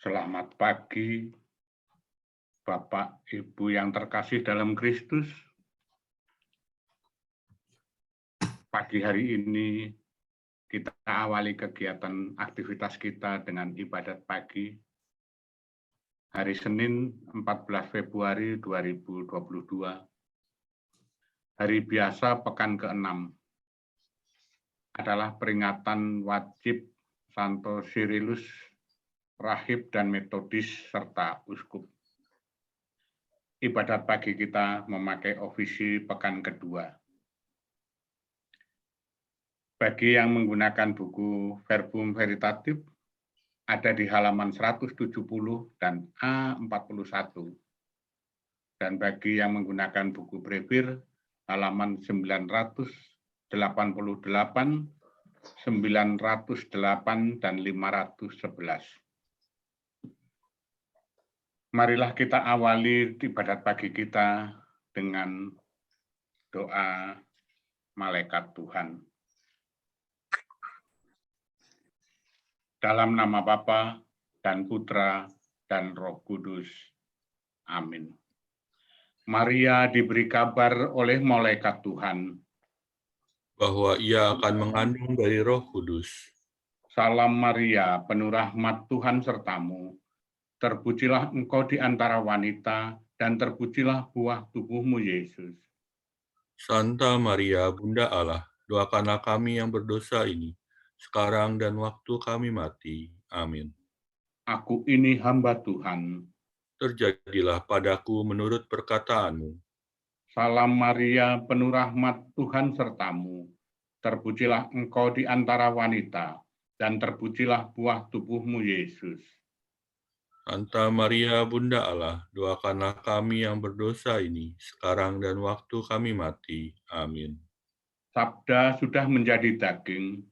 Selamat pagi, Bapak, Ibu yang terkasih dalam Kristus. Pagi hari ini kita awali kegiatan aktivitas kita dengan ibadat pagi. Hari Senin 14 Februari 2022. Hari biasa pekan ke-6 adalah peringatan wajib Santo Cyrillus, rahib dan metodis serta uskup. Ibadat pagi kita memakai ofisi pekan kedua. Bagi yang menggunakan buku Verbum Veritatis, ada di halaman 170 dan A41. Dan bagi yang menggunakan buku Brevir, halaman 988, 908, dan 511. Marilah kita awali ibadat pagi kita dengan doa malaikat Tuhan. Dalam nama Bapa dan Putra dan Roh Kudus. Amin. Maria diberi kabar oleh malaikat Tuhan bahwa ia akan mengandung dari Roh Kudus. Salam Maria, penuh rahmat Tuhan sertamu. Terpujilah engkau di antara wanita, dan terpujilah buah tubuhmu, Yesus. Santa Maria, Bunda Allah, doakanlah kami yang berdosa ini, sekarang dan waktu kami mati. Amin. Aku ini hamba Tuhan. Terjadilah padaku menurut perkataanmu. Salam Maria, penuh rahmat Tuhan sertamu. Terpujilah engkau di antara wanita, dan terpujilah buah tubuhmu, Yesus. Santa Maria, Bunda Allah, doakanlah kami yang berdosa ini, sekarang dan waktu kami mati. Amin. Sabda sudah menjadi daging,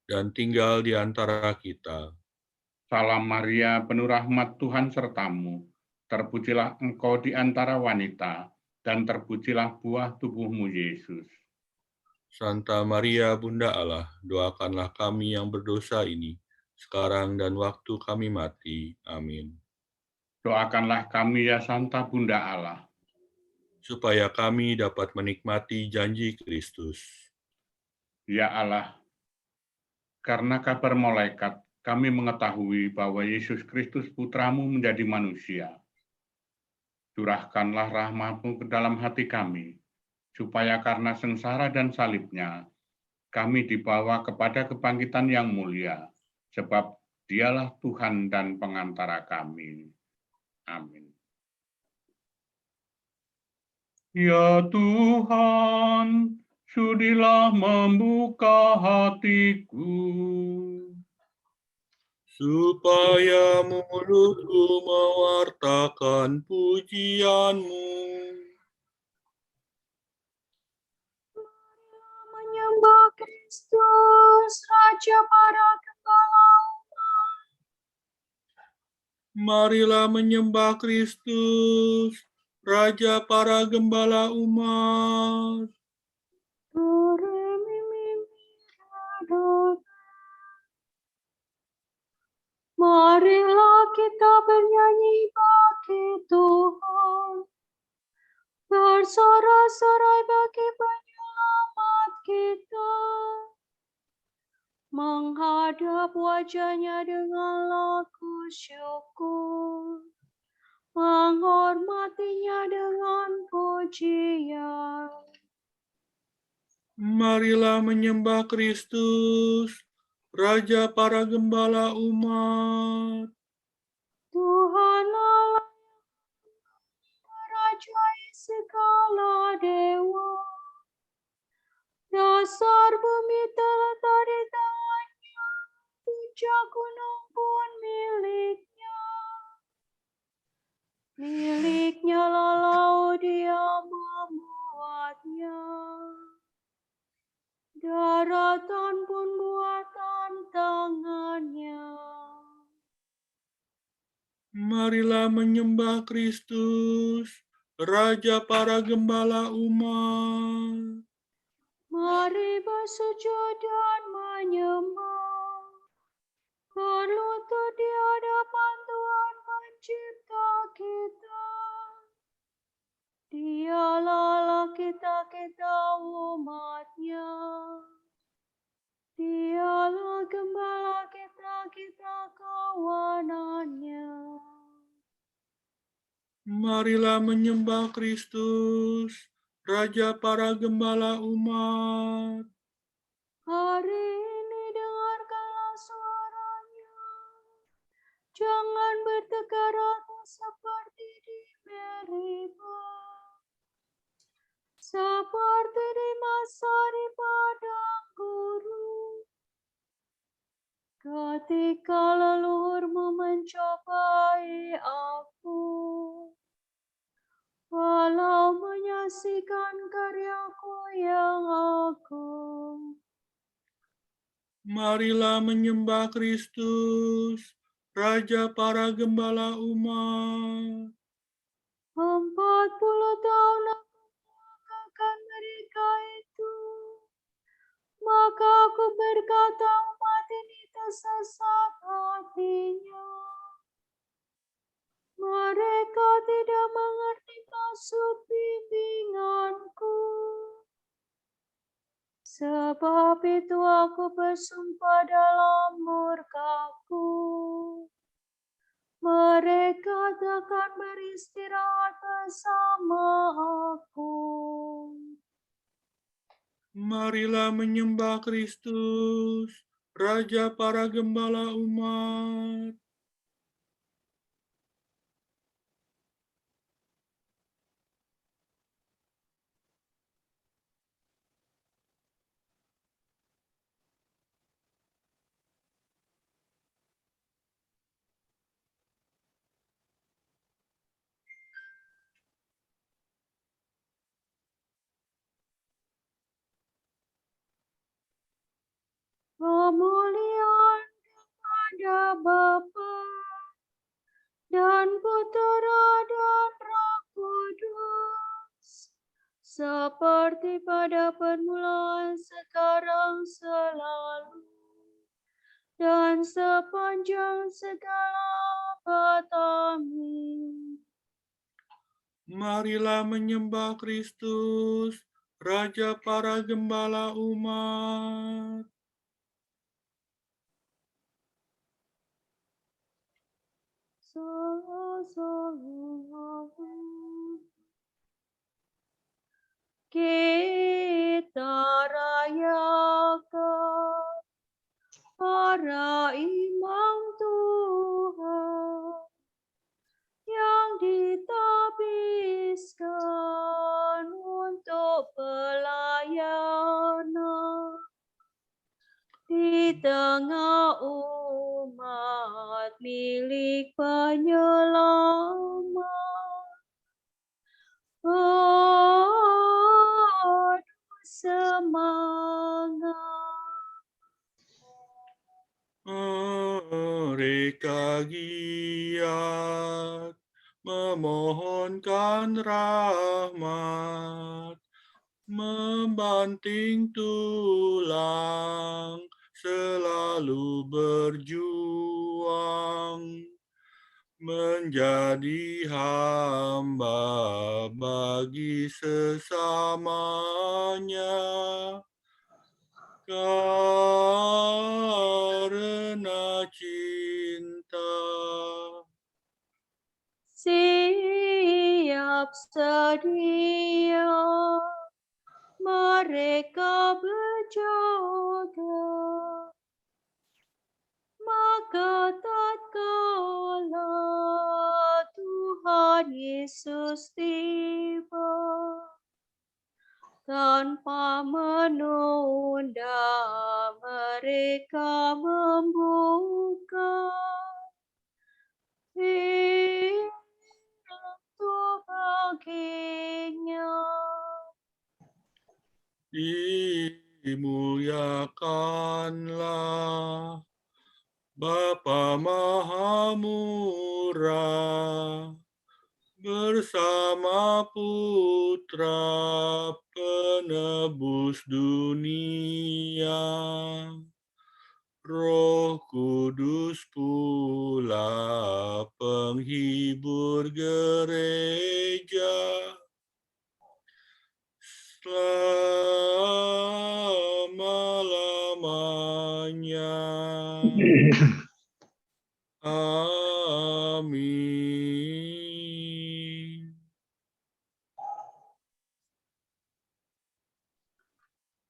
dan tinggal di antara kita. Salam Maria, penuh rahmat Tuhan sertamu. Terpujilah engkau di antara wanita, dan terpujilah buah tubuhmu, Yesus. Santa Maria, Bunda Allah, doakanlah kami yang berdosa ini, sekarang dan waktu kami mati. Amin. Doakanlah kami ya Santa Bunda Allah, supaya kami dapat menikmati janji Kristus. Ya Allah, karena kabar malaikat, kami mengetahui bahwa Yesus Kristus Putramu menjadi manusia. Curahkanlah rahmat-Mu ke dalam hati kami, supaya karena sengsara dan salibnya, kami dibawa kepada kebangkitan yang mulia, sebab Dialah Tuhan dan pengantara kami. Amin. Ya Tuhan, sudilah membuka hatiku, supaya mulutku mewartakan pujian-Mu. Menyembah Kristus, Raja para gembala umat. Marilah menyembah Kristus, Raja para gembala umat. Marilah kita bernyanyi bagi Tuhan, bersorak-sorai bagi penyelamat kita, menghadap wajah-Nya dengan lagu syukur, menghormati-Nya dengan pujian. Marilah menyembah Kristus, Raja para gembala umat. Tuhan Allah yang merajai segala dewa, dasar bumi terletak di tangan-Nya, puncak gunung pun milik-Nya. Milik-Nya lah laut, Dia membuatnya. Daratan pun buatan tangan-Nya. Marilah menyembah Kristus, Raja para gembala umat. Mari bersujud dan menyembah, berlutut di hadapan Tuhan pencipta kita. Dialah Allah kita umat-Nya. Dialah gembala kita kawanan-Nya. Marilah menyembah Kristus, Raja para gembala umat. Hari ini dengarkanlah suara-Nya. Jangan bertekar hati seperti di Meribah, seperti di masa di padang gurun, ketika leluhurmu mencobai aku, walau menyaksikan karyaku yang agung. Marilah menyembah Kristus, Raja para gembala umat. 40 tahun aku melakukan mereka itu. Maka aku berkata, umat ini tersesat hatinya. Mereka tidak mengerti maksud bimbinganku. Sebab itu aku bersumpah dalam murkaku. Mereka takkan beristirahat bersama aku. Marilah menyembah Kristus, Raja para gembala umat. Kemuliaan kepada Bapa dan Putera dan Roh Kudus, seperti pada permulaan, sekarang, selalu, dan sepanjang segala abad. Amin. Marilah menyembah Kristus, Raja para gembala umat. Kita rayakan para imam Tuhan yang ditabiskan untuk pelayanan di tengah umat milik penyelamat. Aduh semangat. Mereka giat memohonkan rahmat, membanting tulang, selalu berjuang, menjadi hamba bagi sesamanya, karena cinta. Siap sedia mereka berjaga, maka tatkala Tuhan Yesus tiba, tanpa menunda mereka membuka pintu baginya. Dimuliakanlah Bapa Maha Murah bersama Putra Penebus dunia, Roh Kudus pula penghibur gereja, selama-lamanya. Amin.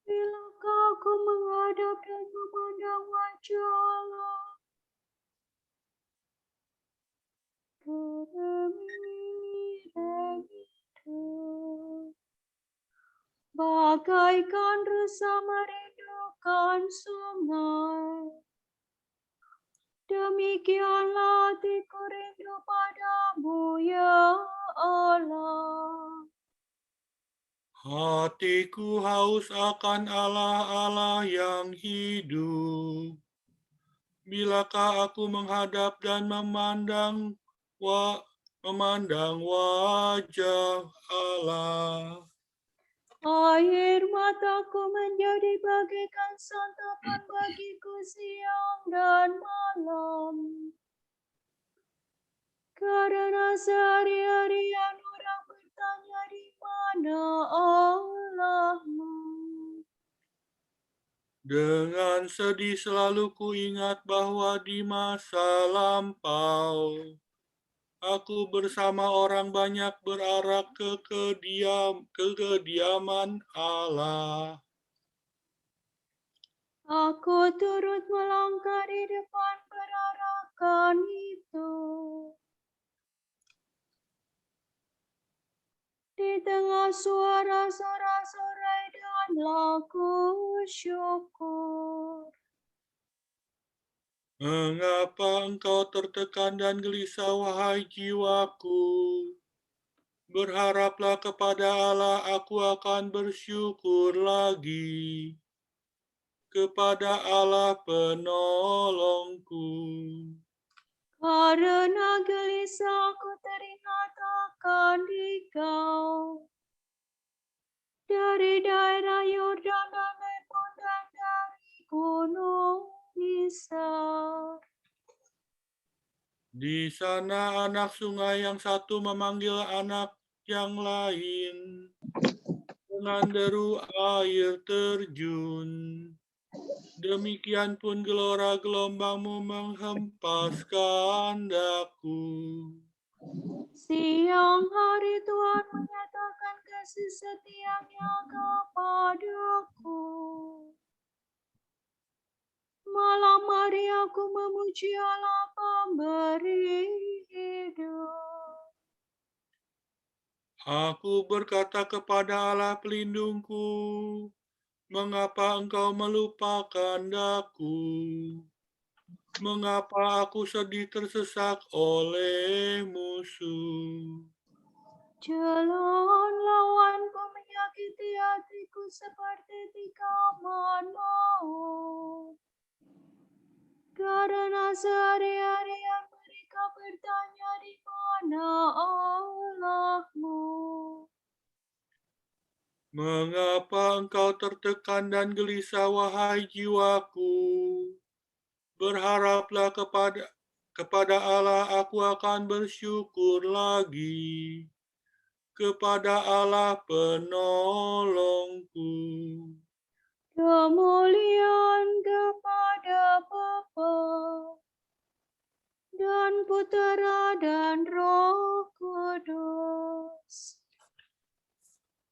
Bilakah aku menghadap dan memandang wajah Allah, bagaikan rusa merindukan sungai, demikianlah hatiku rindu padamu, ya Allah. Hatiku haus akan Allah-Allah yang hidup. Bilakah aku menghadap dan memandang wajah Allah? Air mataku menjadi bagaikan santapan bagiku siang dan malam. Karena sehari-harian orang bertanya di mana Allahmu. Dengan sedih selalu kuingat bahwa di masa lampau, aku bersama orang banyak berarak ke kediaman Allah. Aku turut melangkah di depan perarakan itu. Di tengah suara sorak-sorai dan lagu syukur. Mengapa engkau tertekan dan gelisah, wahai jiwaku? Berharaplah kepada Allah, aku akan bersyukur lagi. Kepada Allah penolongku. Karena gelisah aku teringat akan Dikau. Dari daerah Yordan dan Lebanon dan dari gunung Misar. Di sana anak sungai yang satu memanggil anak yang lain dengan deru air terjun. Demikian pun gelora gelombangmu menghempaskan daku. Siang hari Tuhan menyatakan kasih setianya kepadaku. Malam hari aku memuji Allah pemberi hidup. Aku berkata kepada Allah pelindungku, mengapa engkau melupakan daku? Mengapa aku sedih tersesak oleh musuh? Jalan lawanku menyakiti hatiku seperti tikaman maut. Karena sehari-harian mereka bertanya di mana Allahmu. Mengapa engkau tertekan dan gelisah, wahai jiwaku? Berharaplah kepada Allah, aku akan bersyukur lagi. Kepada Allah penolongku. Kemuliaan kepada Bapa dan Putera dan Roh Kudus.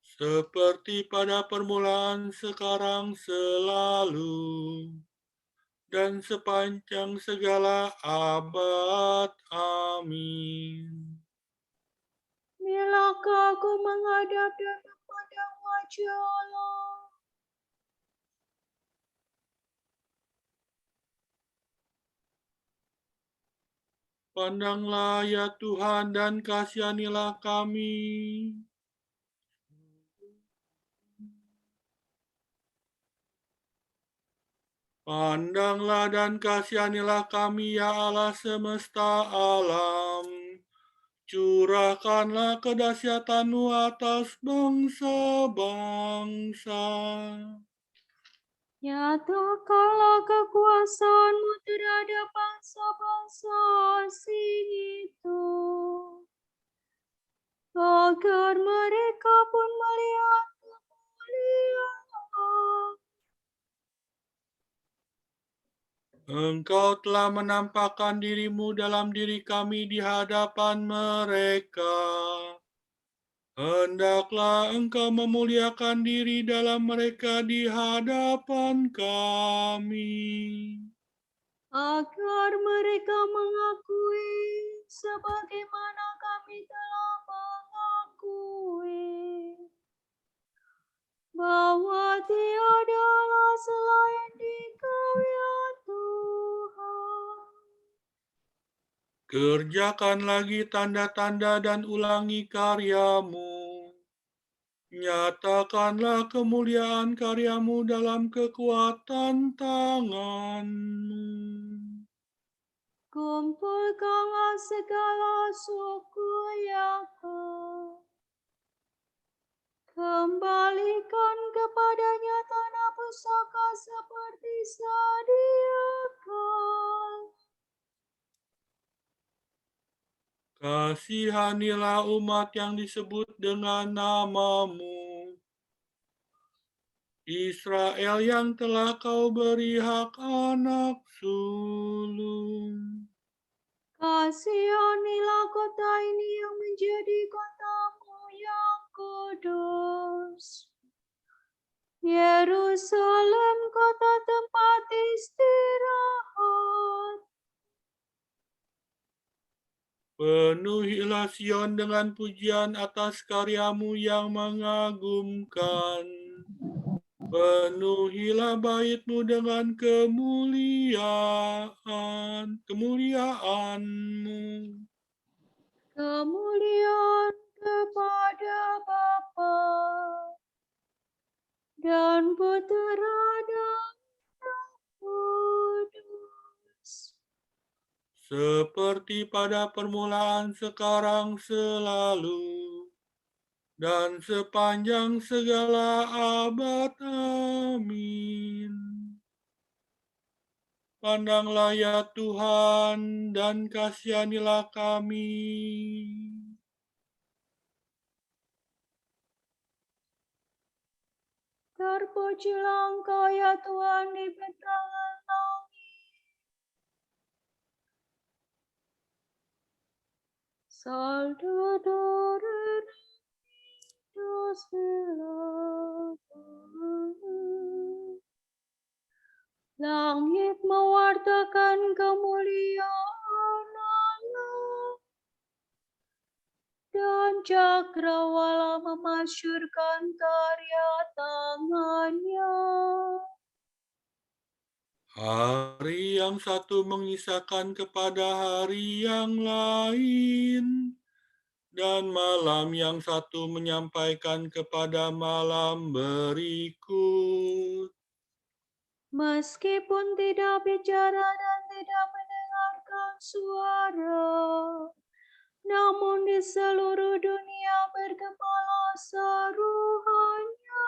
Seperti pada permulaan, sekarang, selalu, dan sepanjang segala abad. Amin. Bilakah aku menghadap dan memandang wajah Allah, Pandanglah ya Tuhan dan kasihanilah kami. Pandanglah dan kasihanilah kami ya Allah semesta alam. Curahkanlah kedahsyatan-Mu atas bangsa-bangsa. Nyatakanlah kekuasaan-Mu terhadap bangsa-bangsa asing itu, agar mereka pun melihat kemuliaan. Engkau telah menampakkan diri-Mu dalam diri kami di hadapan mereka. Hendaklah Engkau memuliakan diri dalam mereka di hadapan kami. Agar mereka mengakui sebagaimana kami telah mengakui bahwa tiadalah selain Dikau ya Tuhan. Kerjakan lagi tanda-tanda dan ulangi karya-Mu. Nyatakanlah kemuliaan karya-Mu dalam kekuatan tangan-Mu. Kumpulkanlah segala suku Yakub. Kembalikan kepadanya tanah pusaka seperti sedia kala. Kasihanilah umat yang disebut dengan nama-Mu, Israel yang telah Kau beri hak anak sulung. Kasihanilah kota ini yang menjadi kota-Mu yang kudus. Yerusalem, kota tempat istirahat. Penuhilah Sion dengan pujian atas karya-Mu yang mengagumkan. Penuhilah bait-Mu dengan kemuliaan-Mu. Kemuliaan kepada Bapa dan Putera dan Roh Kudus. Seperti pada permulaan, sekarang, selalu, dan sepanjang segala abad. Amin. Pandanglah ya Tuhan, dan kasihanilah kami. Terpujilah Engkau ya Tuhan di bentang langit. Salvador Dios langit mewartakan kemuliaan Allah, dan cakrawala memasyurkan karya tangannya. Hari yang satu mengisahkan kepada hari yang lain, dan malam yang satu menyampaikan kepada malam berikut. Meskipun tidak bicara dan tidak mendengarkan suara, namun di seluruh dunia bergembala seruannya,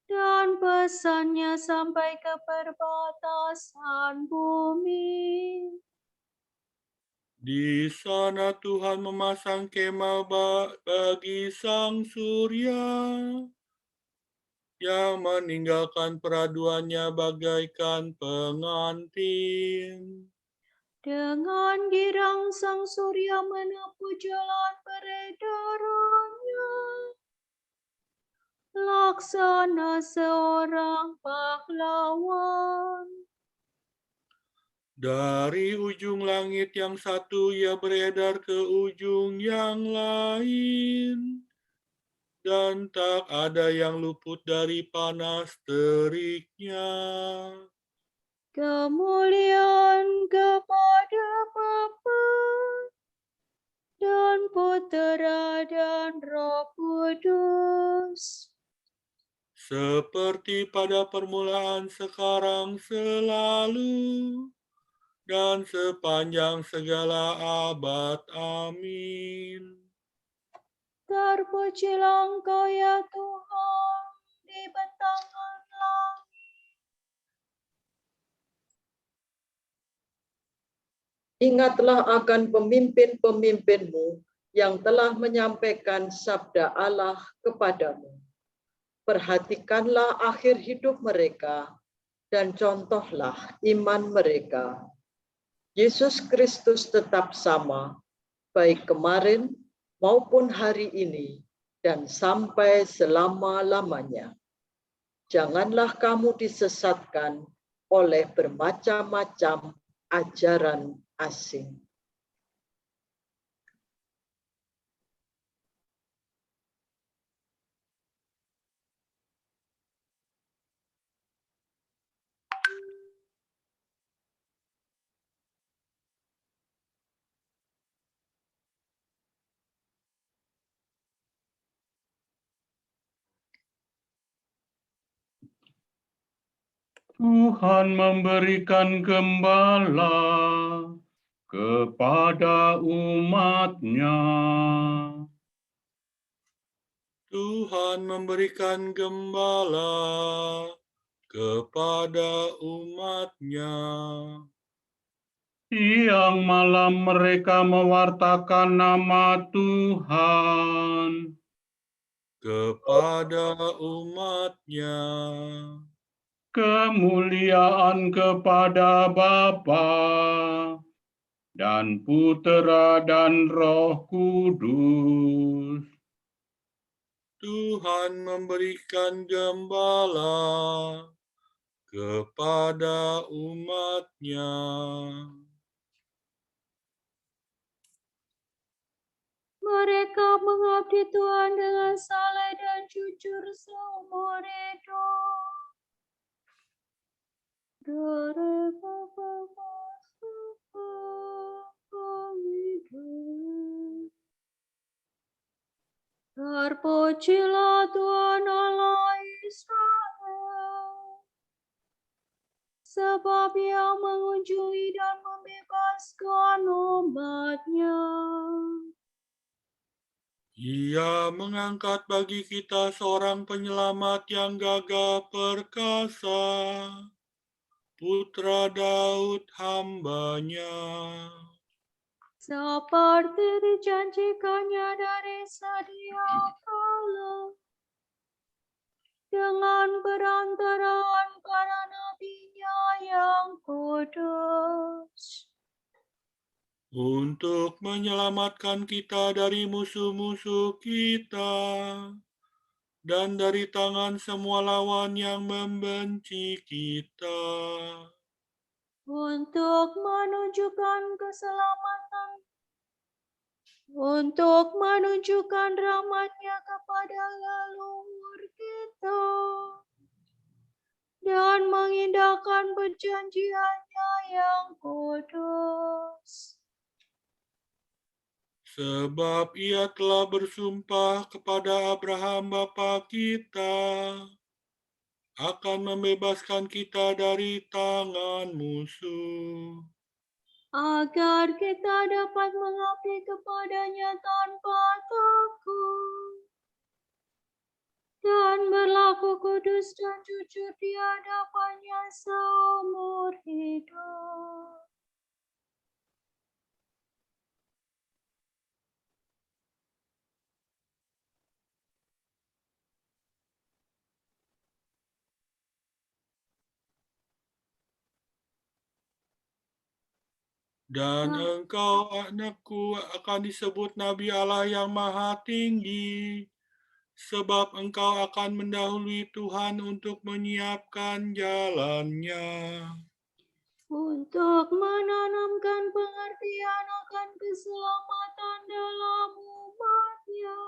dan pesannya sampai ke perbatasan bumi. Di sana Tuhan memasang kemah bagi sang surya, yang meninggalkan peraduannya bagaikan pengantin. Dengan girang sang surya menempuh jalan peredarannya, laksana seorang pahlawan. Dari ujung langit yang satu ia beredar ke ujung yang lain, dan tak ada yang luput dari panas teriknya. Kemuliaan kepada Bapa dan Putera dan Roh Kudus. Seperti pada permulaan, sekarang, selalu, dan sepanjang segala abad. Amin. Terpujilah Engkau ya Tuhan di bentang Ingatlah akan pemimpin-pemimpinmu yang telah menyampaikan sabda Allah kepadamu. Perhatikanlah akhir hidup mereka dan contohlah iman mereka. Yesus Kristus tetap sama, baik kemarin maupun hari ini dan sampai selama-lamanya. Janganlah kamu disesatkan oleh bermacam-macam ajaran asing. Tuhan memberikan gembala kepada umat-Nya. Tuhan memberikan gembala kepada umat-Nya. Siang malam mereka mewartakan nama Tuhan Kepada umat-Nya. kemuliaan kepada Bapa dan Putera dan Roh Kudus. Tuhan memberikan gembala kepada umat-Nya. Mereka mengabdi Tuhan dengan saleh dan jujur seumur hidup. Dari Bapa terpujilah Tuhan Allah Israel, sebab Ia mengunjungi dan membebaskan umat-Nya. Ia mengangkat bagi kita seorang penyelamat yang gagah perkasa, Putra Daud hamba-Nya. Seperti dijanjikannya dari sedia kala, dengan perantaraan para nabi-Nya yang kudus, Untuk menyelamatkan kita dari musuh-musuh kita dan dari tangan semua lawan yang membenci kita. untuk menunjukkan keselamatan, untuk menunjukkan rahmat-Nya kepada leluhur kita, dan mengindahkan perjanjian-Nya yang kudus. Sebab Ia telah bersumpah kepada Abraham bapa kita akan membebaskan kita dari tangan musuh, Agar kita dapat mengabdi kepada-Nya tanpa takut dan berlaku kudus dan jujur di hadapan-Nya seumur hidup. dan engkau anakku akan disebut Nabi Allah yang Maha Tinggi, sebab engkau akan mendahului Tuhan untuk menyiapkan jalannya, Untuk menanamkan pengertian akan keselamatan dalam umat-Nya,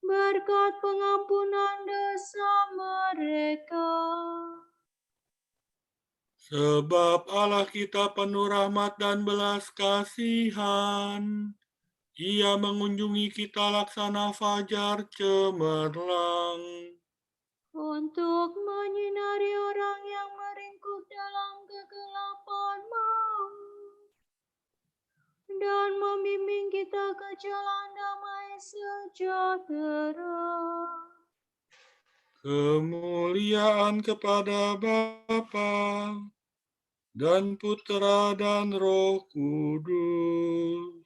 berkat pengampunan dosa mereka. sebab Allah kita penuh rahmat dan belas kasihan. Ia mengunjungi kita laksana fajar cemerlang, Untuk menyinari orang yang meringkuk dalam kegelapan maut, dan membimbing kita ke jalan damai sejahtera. kemuliaan kepada Bapa dan Putra dan Roh Kudus.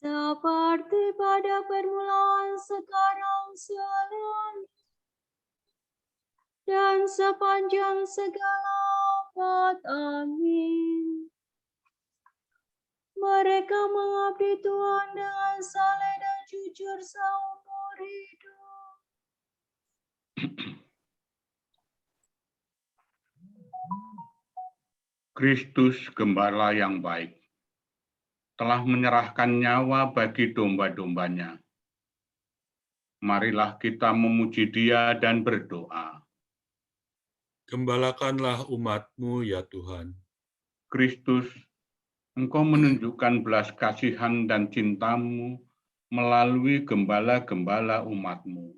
seperti pada permulaan, sekarang, selalu, dan sepanjang segala abad. Amin. Mereka mengabdi Tuhan dengan saleh dan jujur seumur hidup. Kristus, Gembala yang baik, telah menyerahkan nyawa bagi domba-dombanya. Marilah kita memuji Dia dan berdoa. Gembalakanlah umat-Mu, ya Tuhan. Kristus, Engkau menunjukkan belas kasihan dan cinta-Mu melalui gembala-gembala umat-Mu.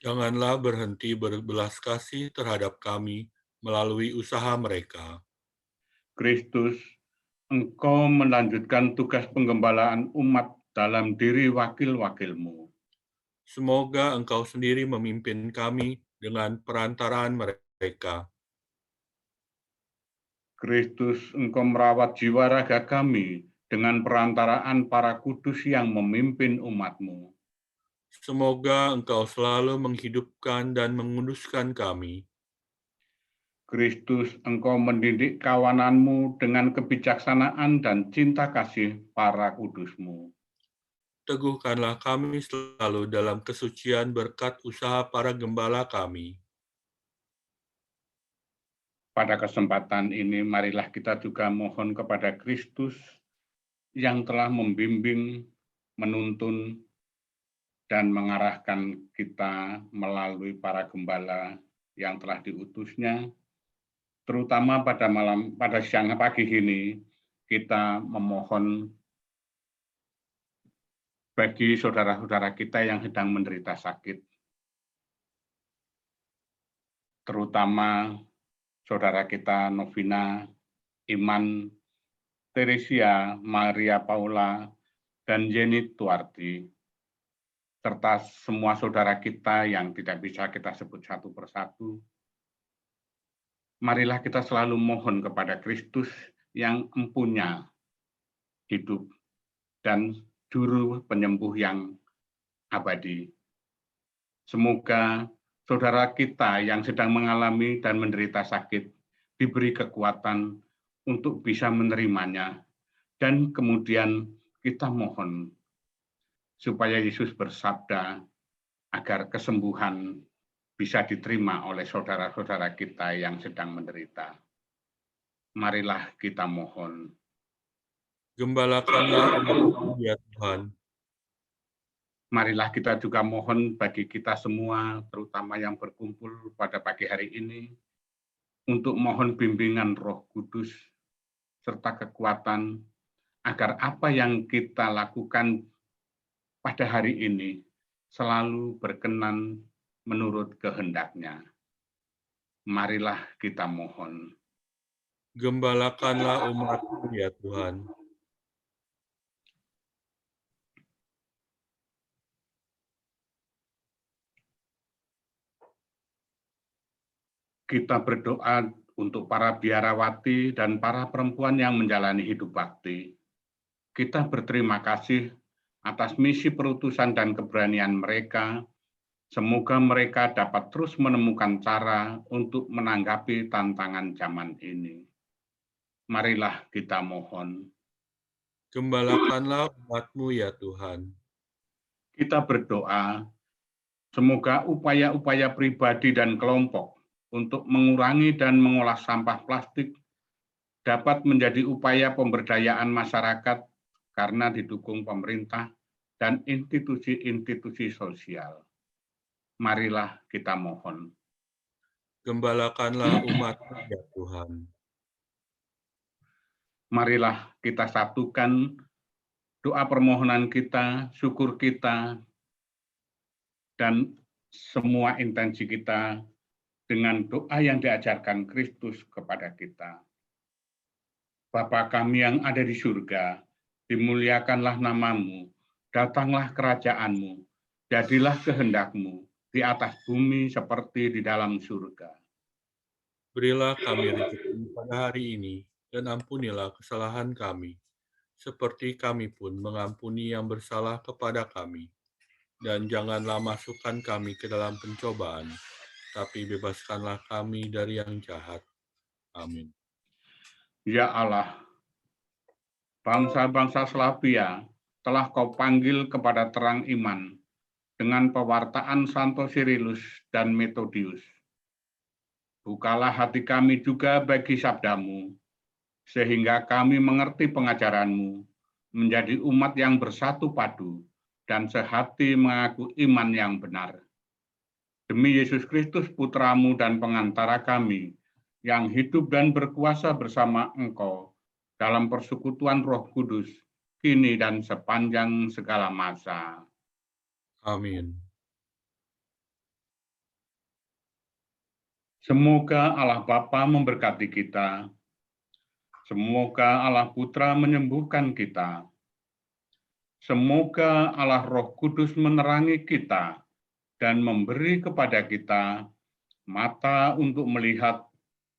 Janganlah berhenti berbelas kasih terhadap kami melalui usaha mereka. Kristus, Engkau melanjutkan tugas penggembalaan umat dalam diri wakil-wakil-Mu. Semoga Engkau sendiri memimpin kami dengan perantaraan mereka. Kristus, Engkau merawat jiwa raga kami dengan perantaraan para kudus yang memimpin umat-Mu. Semoga Engkau selalu menghidupkan dan menguduskan kami. Kristus, Engkau mendidik kawanan-Mu dengan kebijaksanaan dan cinta kasih para kudus-Mu. Teguhkanlah kami selalu dalam kesucian berkat usaha para gembala kami. Pada kesempatan ini, marilah kita juga mohon kepada Kristus yang telah membimbing, menuntun, dan mengarahkan kita melalui para gembala yang telah diutusnya, terutama pada siang pagi ini, kita memohon bagi saudara-saudara kita yang sedang menderita sakit, terutama saudara kita Novina, Iman, Teresia, Maria Paula, dan Yeni Tuardi, serta semua saudara kita yang tidak bisa kita sebut satu persatu. Marilah kita selalu mohon kepada Kristus yang empunya hidup dan juru penyembuh yang abadi. Semoga saudara kita yang sedang mengalami dan menderita sakit diberi kekuatan untuk bisa menerimanya, dan kemudian kita mohon supaya Yesus bersabda agar kesembuhan bisa diterima oleh saudara-saudara kita yang sedang menderita. Marilah kita mohon. Gembalakanlah umat-Mu, ya Tuhan. Marilah kita juga mohon bagi kita semua, terutama yang berkumpul pada pagi hari ini, untuk mohon bimbingan Roh Kudus serta kekuatan agar apa yang kita lakukan pada hari ini selalu berkenan menurut kehendak-Nya. Marilah kita mohon. Gembalakanlah umat-Mu, ya Tuhan. Kita berdoa untuk para biarawati dan para perempuan yang menjalani hidup bakti. Kita berterima kasih atas misi perutusan dan keberanian mereka. Semoga mereka dapat terus menemukan cara untuk menanggapi tantangan zaman ini. Marilah kita mohon. Gembalakanlah umat-Mu, ya Tuhan. Kita berdoa, semoga upaya-upaya pribadi dan kelompok untuk mengurangi dan mengolah sampah plastik dapat menjadi upaya pemberdayaan masyarakat karena didukung pemerintah dan institusi-institusi sosial. Marilah kita mohon. Gembalakanlah umat-Mu, ya Tuhan. Marilah kita satukan doa permohonan kita, syukur kita, dan semua intensi kita dengan doa yang diajarkan Kristus kepada kita. Bapa kami yang ada di surga, dimuliakanlah nama-Mu, datanglah kerajaan-Mu, jadilah kehendak-Mu di atas bumi seperti di dalam surga. Berilah kami rezeki pada hari ini, dan ampunilah kesalahan kami, seperti kami pun mengampuni yang bersalah kepada kami. Dan janganlah masukkan kami ke dalam pencobaan, tapi bebaskanlah kami dari yang jahat. Amin. Ya Allah, bangsa-bangsa Slavia telah kau panggil kepada terang iman dengan pewartaan Santo Cyrillus dan Methodius. Bukalah hati kami juga bagi sabdamu, sehingga kami mengerti pengajaranmu, menjadi umat yang bersatu padu, dan sehati mengaku iman yang benar. Demi Yesus Kristus Putramu dan pengantara kami, yang hidup dan berkuasa bersama Engkau, dalam persekutuan Roh Kudus, kini dan sepanjang segala masa. Amin. Semoga Allah Bapa memberkati kita. Semoga Allah Putra menyembuhkan kita. Semoga Allah Roh Kudus menerangi kita dan memberi kepada kita mata untuk melihat,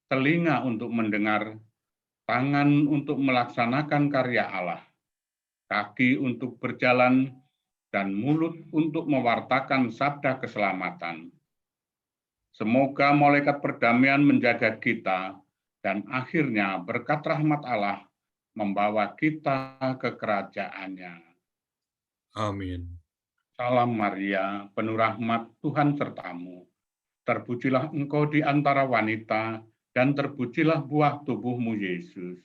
telinga untuk mendengar, tangan untuk melaksanakan karya Allah, kaki untuk berjalan, dan mulut untuk mewartakan sabda keselamatan. Semoga malaikat perdamaian menjaga kita, dan akhirnya berkat rahmat Allah membawa kita ke kerajaan-Nya. Amin. Salam Maria, penuh rahmat, Tuhan sertamu. Terpujilah engkau di antara wanita, dan terpujilah buah tubuhmu, Yesus.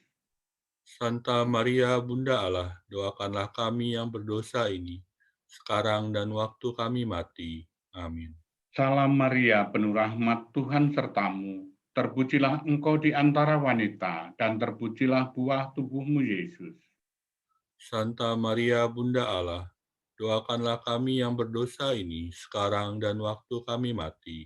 Santa Maria, Bunda Allah, doakanlah kami yang berdosa ini, sekarang dan waktu kami mati. Amin. Salam Maria, penuh rahmat, Tuhan sertamu. Terpujilah engkau di antara wanita, dan terpujilah buah tubuhmu, Yesus. Santa Maria, Bunda Allah, doakanlah kami yang berdosa ini, sekarang dan waktu kami mati.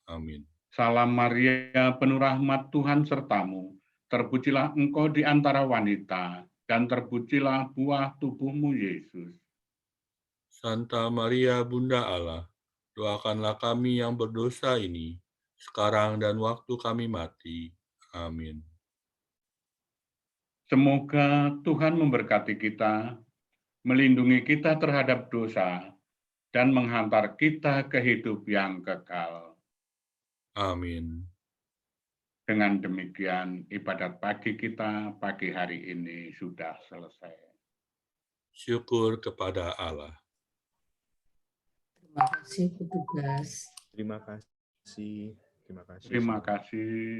Amin. Salam Maria, penuh rahmat, Tuhan sertamu. Terpujilah engkau di antara wanita, dan terpujilah buah tubuhmu, Yesus. Santa Maria, Bunda Allah, doakanlah kami yang berdosa ini, sekarang dan waktu kami mati. Amin. Semoga Tuhan memberkati kita, melindungi kita terhadap dosa, dan menghantar kita ke hidup yang kekal. Amin. Dengan demikian, ibadat pagi kita pagi hari ini sudah selesai. Syukur kepada Allah. Terima kasih petugas. Terima kasih. Terima kasih. Terima kasih.